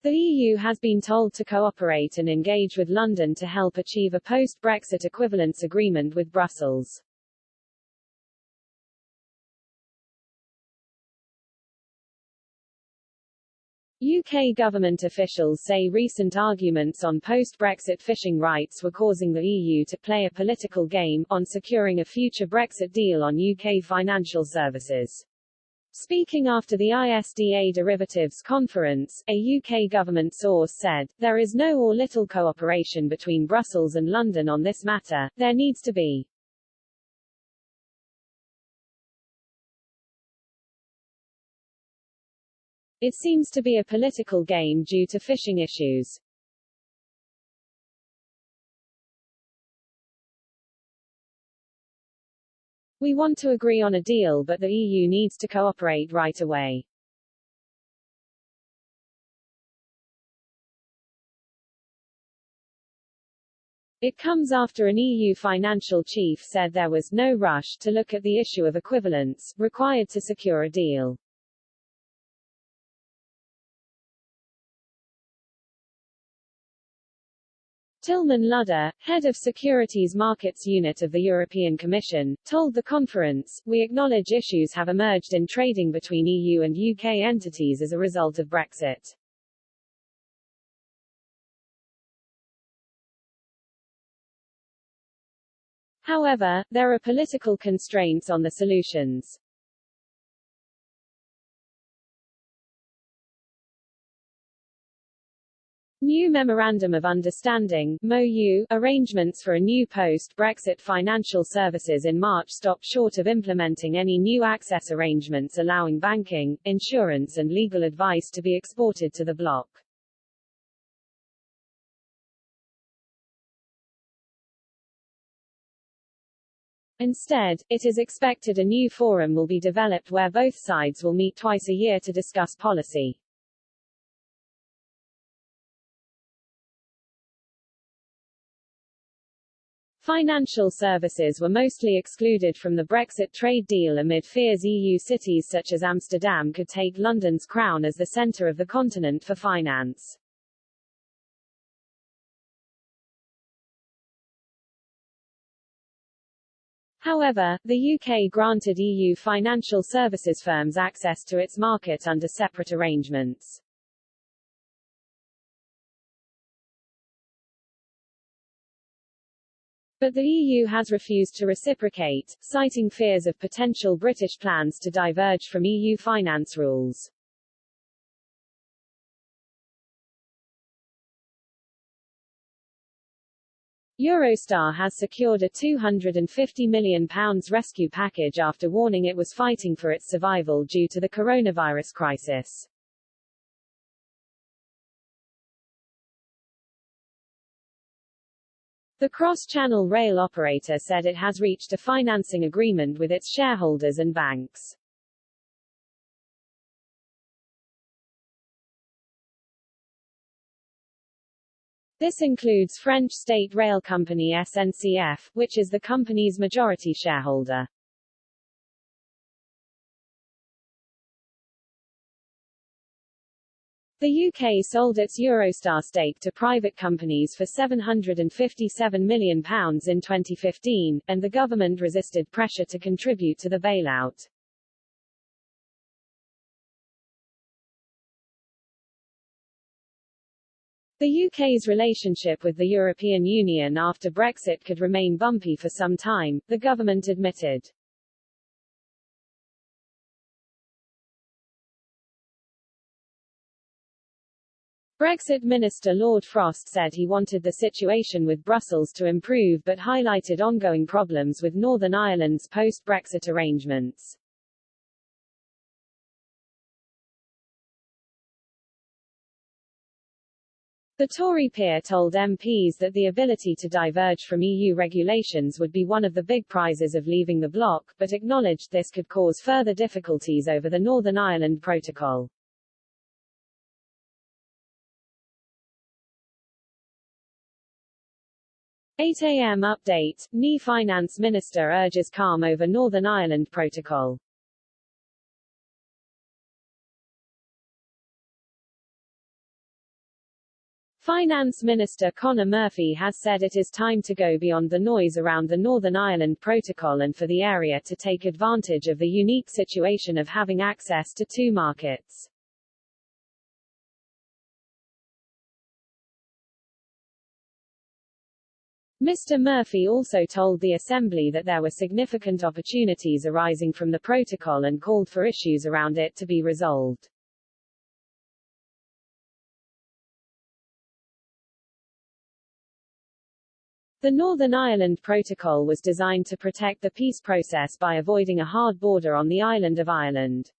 The EU has been told to cooperate and engage with London to help achieve a post-Brexit equivalence agreement with Brussels. UK government officials say recent arguments on post-Brexit fishing rights were causing the EU to play a political game on securing a future Brexit deal on UK financial services. Speaking after the ISDA derivatives conference, a UK government source said, "There is no or little cooperation between Brussels and London on this matter, there needs to be." It seems to be a political game due to fishing issues. We want to agree on a deal, but the EU needs to cooperate right away. It comes after an EU financial chief said there was no rush to look at the issue of equivalence required to secure a deal. Tilman Ludder, head of Securities Markets Unit of the European Commission, told the conference, "We acknowledge issues have emerged in trading between EU and UK entities as a result of Brexit. However, there are political constraints on the solutions." New Memorandum of Understanding (MOU) arrangements for a new post-Brexit financial services in March stopped short of implementing any new access arrangements allowing banking, insurance and legal advice to be exported to the bloc. Instead, it is expected a new forum will be developed where both sides will meet twice a year to discuss policy. Financial services were mostly excluded from the Brexit trade deal amid fears EU cities such as Amsterdam could take London's crown as the centre of the continent for finance. However, the UK granted EU financial services firms access to its market under separate arrangements. But the EU has refused to reciprocate, citing fears of potential British plans to diverge from EU finance rules. Eurostar has secured a £250 million rescue package after warning it was fighting for its survival due to the coronavirus crisis. The cross-channel rail operator said it has reached a financing agreement with its shareholders and banks. This includes French state rail company SNCF, which is the company's majority shareholder. The UK sold its Eurostar stake to private companies for £757 million in 2015, and the government resisted pressure to contribute to the bailout. The UK's relationship with the European Union after Brexit could remain bumpy for some time, the government admitted. Brexit Minister Lord Frost said he wanted the situation with Brussels to improve but highlighted ongoing problems with Northern Ireland's post-Brexit arrangements. The Tory peer told MPs that the ability to diverge from EU regulations would be one of the big prizes of leaving the bloc, but acknowledged this could cause further difficulties over the Northern Ireland Protocol. 8 a.m. update, NI Finance Minister urges calm over Northern Ireland Protocol. Finance Minister Conor Murphy has said it is time to go beyond the noise around the Northern Ireland Protocol and for the area to take advantage of the unique situation of having access to two markets. Mr. Murphy also told the Assembly that there were significant opportunities arising from the protocol and called for issues around it to be resolved. The Northern Ireland Protocol was designed to protect the peace process by avoiding a hard border on the island of Ireland.